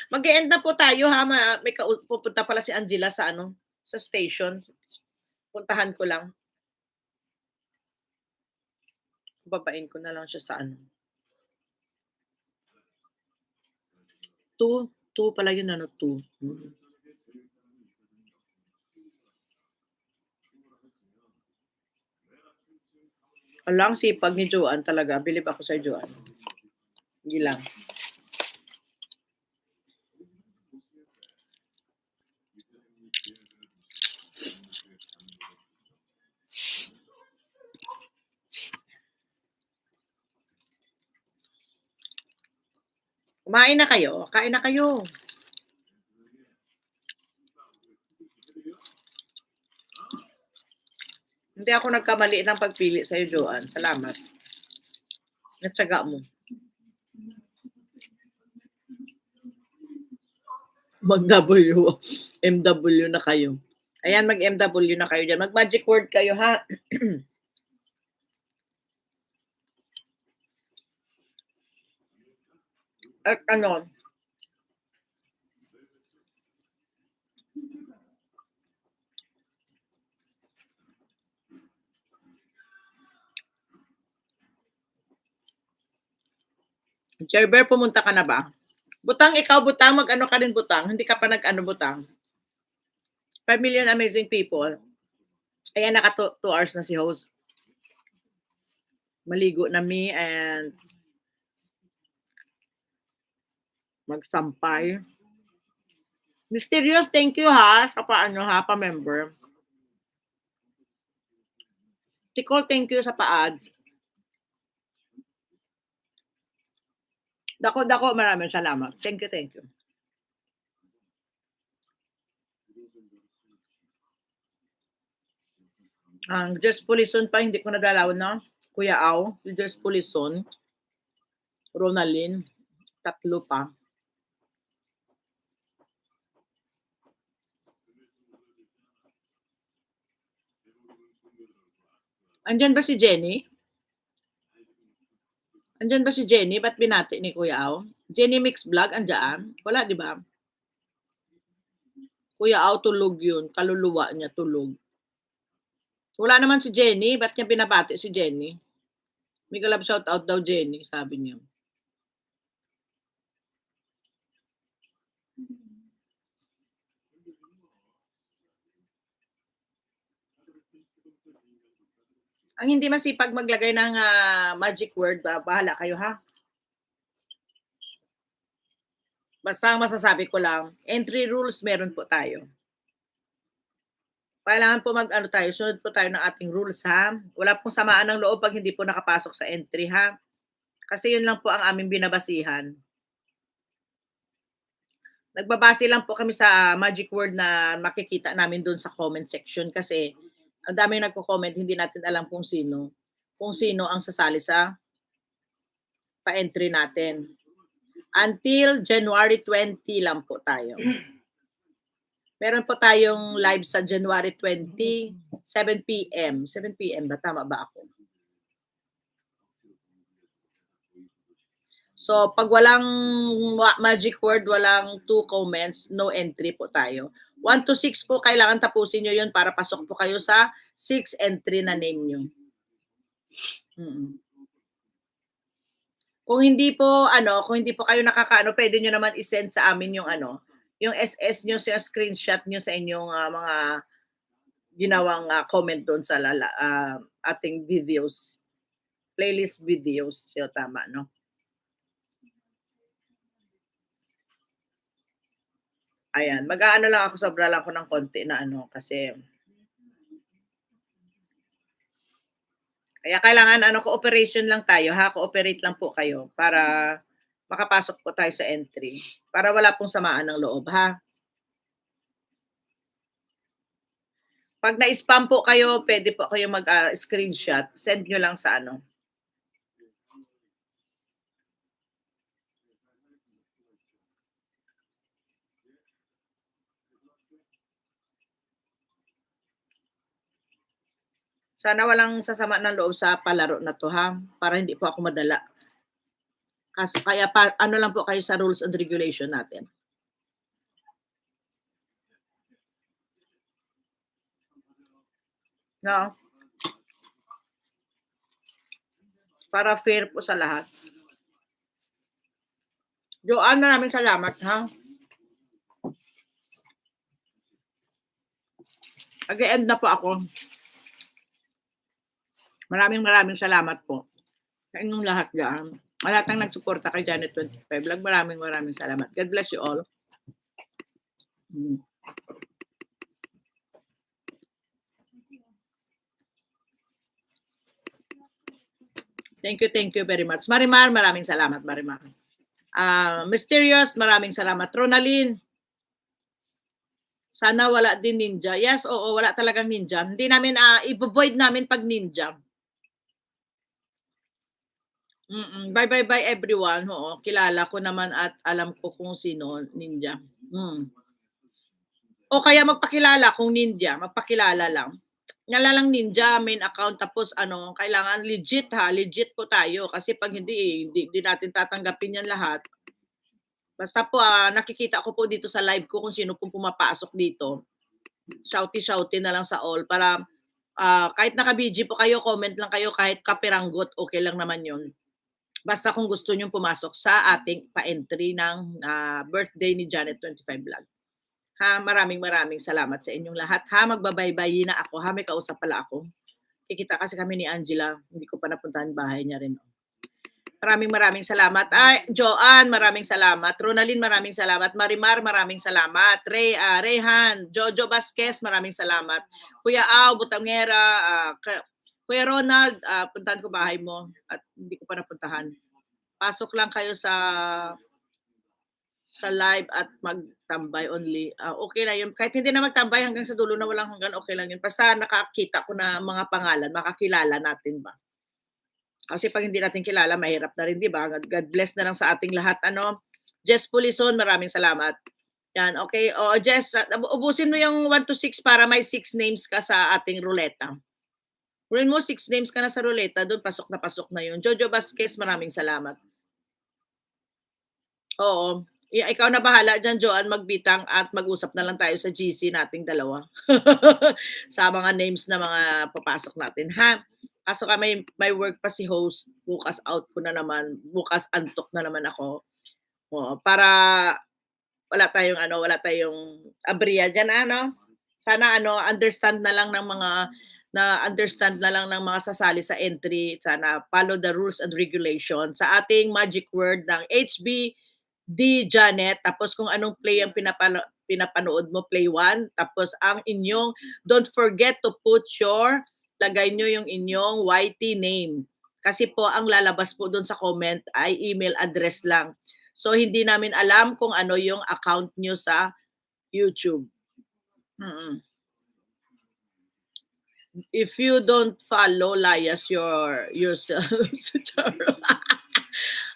Mag-e-end na po tayo ha, may pupunta pala si Angela sa ano, sa station. Puntahan ko lang. Babain ko na lang siya sa ano. 2 pala yun ano, 2. Hala, ang sipag ni Joanne talaga. Bilib ako sa Joanne. Hindi lang. Kumain na kayo? Kain na kayo. Hindi ako nagkamali ng pagpili sa'yo, Joanne. Salamat. Natsaga mo. Mag-W. MW na kayo. Ayan, mag-MW na kayo dyan. Mag-magic word kayo, ha? At ano, Cherber, pumunta ka na ba? Butang, ikaw butang, mag-ano ka rin butang. Hindi ka pa nag-ano butang. 5 million amazing people. Ayan, naka 2 hours na si host. Maligo na me and magsampay. Mysterious, thank you ha, sa paano ha, pa-member. Tiko, thank you sa pa-ads. Dako, maraming salamat. Thank you, thank you. Ang Jess Pulison pa, hindi ko nadalaw na. Kuya Au, si Jess Pulison. Ronalyn, 3 pa. Andyan ba si Jenny? Andyan ba si Jenny? Ba't binati ni Kuya Au? Jenny Mix Vlog, andyan? Wala, di ba? Kuya Au, tulog yun. Kaluluwa niya, tulog. Wala naman si Jenny. Ba't niya binabati si Jenny? May galab shout out daw Jenny, sabi niya. Ang hindi masipag maglagay ng magic word, bahala kayo ha. Basta ang masasabi ko lang, entry rules meron po tayo. Kailangan po mag-ano tayo, sunod po tayo ng ating rules ha. Wala pong samaan ng loob pag hindi po nakapasok sa entry ha. Kasi yun lang po ang aming binabasihan. Nagbabase lang po kami sa magic word na makikita namin doon sa comment section kasi ang dami nagko-comment, hindi natin alam kung sino ang sasali sa pa-entry natin. Until January 20 lang po tayo. Meron po tayong live sa January 20, 7 p.m. 7 p.m. ba? Tama ba ako? So, pag walang magic word, walang 2 comments, no entry po tayo. 1 to 6 po, kailangan tapusin nyo yun para pasok po kayo sa 6 entry na name nyo. Kung hindi po kayo nakakaano, pwede nyo naman i-send sa amin yung yung SS nyo, sa screenshot nyo sa inyong mga ginawang comment doon sa ating videos. Playlist videos. So, tama, no? Ayan. Mag-aano lang ako, sobra lang ako ng konti na kasi kaya kailangan cooperation lang tayo ha, cooperate lang po kayo para makapasok po tayo sa entry. Para wala pong samaan ng loob ha. Pag na-spam po kayo, pwede po kayo mag-screenshot. Send nyo lang sa Sana walang sasama ng loob sa palaro na to ha, para hindi po ako madala. Kaya lang po kayo sa rules and regulation natin. No? Para fair po sa lahat. Joanne, maraming salamat, ha? Mag-e-end na po ako. Maraming salamat po sa inyong lahat diyan. Sa lahat ng nagsuporta kay Janet25 Vlog, maraming salamat. God bless you all. Thank you very much. Marimar, maraming salamat, Marimar. Mysterious, maraming salamat. Ronalyn, sana wala din ninja. Yes, oo, wala talagang ninja. Hindi namin, i-void namin pag ninja. Bye everyone. Oo, kilala ko naman at alam ko kung sino ninja. O kaya magpakilala kung ninja, magpakilala lang. Lang ninja main account tapos kailangan legit ha, legit po tayo kasi pag hindi natin tatanggapin yan lahat. Basta po nakikita ko po dito sa live ko kung sino pong pumapasok dito. Shouty na lang sa all para kahit naka-BG po kayo, comment lang kayo kahit kapiranggot, okay lang naman yun. Basta kung gusto nyo pumasok sa ating pa-entry ng birthday ni Janet25 Vlog. Ha, maraming salamat sa inyong lahat. Ha, magbabaybay na ako. Ha, may kausap pala ako. Kikita kasi kami ni Angela. Hindi ko pa napuntahan bahay niya rin. Maraming salamat. Ay, Joanne, maraming salamat. Ronalyn, maraming salamat. Marimar, maraming salamat. Rayhan, Jojo Vasquez, maraming salamat. Kuya Au, Butangera, Kuya Ronald, puntahan ko bahay mo at hindi ko pa napuntahan. Pasok lang kayo sa live at magtambay only. Okay lang yun. Kahit hindi na magtambay hanggang sa dulo na walang hanggan, okay lang yun. Basta nakakita ko na mga pangalan, makakilala natin ba? Kasi pag hindi natin kilala, mahirap na rin, di ba? God bless na lang sa ating lahat. Jess Pulison, maraming salamat. Yan, okay. O, Jess, ubusin mo yung 1 to 6 para may 6 names ka sa ating ruleta. Kunin mo, 6 names ka na sa ruleta, doon pasok na yun. Jojo Vasquez, maraming salamat. Oo. Ikaw na bahala dyan, Joanne, magbitang at mag-usap na lang tayo sa GC nating dalawa. Sa mga names na mga papasok natin, ha? Kaso may work pa si host, bukas out ko na naman, bukas antok na naman ako. Para wala tayong abriya dyan, Sana understand na lang ng mga sasali sa entry. Sana follow the rules and regulations sa ating magic word ng HB Janet, tapos kung anong play ang pinapanood mo, play 1, tapos ang inyong, don't forget to lagay nyo yung inyong YT name. Kasi po, ang lalabas po doon sa comment ay email address lang. So, hindi namin alam kung ano yung account nyo sa YouTube. If you don't follow, layas yourself.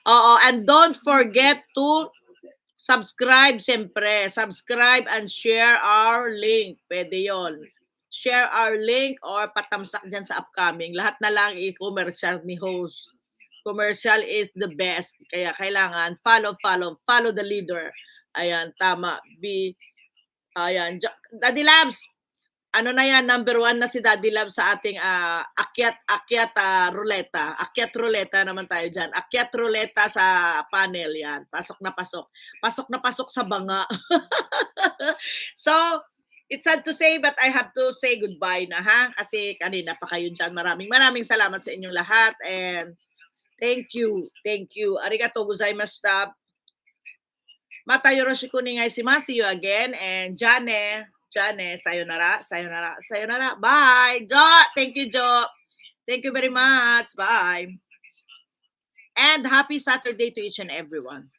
Oo, and don't forget to subscribe, siyempre. Subscribe and share our link. Pwede yon. Share our link or patamsak dyan sa upcoming. Lahat na lang i-commercial ni host. Commercial is the best. Kaya kailangan follow the leader. Ayan, tama. Ayan. Daddy Labs, na yan, number 1 na si Daddy Love sa ating akyat ruleta. Akyat ruleta naman tayo dyan. Akyat ruleta sa panel yan. Pasok na pasok. Pasok na pasok sa banga. So, it's sad to say but I have to say goodbye na, ha? Kasi kanina pa kayo dyan. Maraming salamat sa inyong lahat and thank you. Arigatou gozaimashita. Mata yoroshiku onegaishimasu. See you again and Jane, sayonara. Bye. Jo, thank you, Jo. Thank you very much. Bye. And happy Saturday to each and everyone.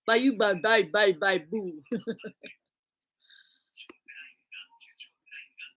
Bye, boo.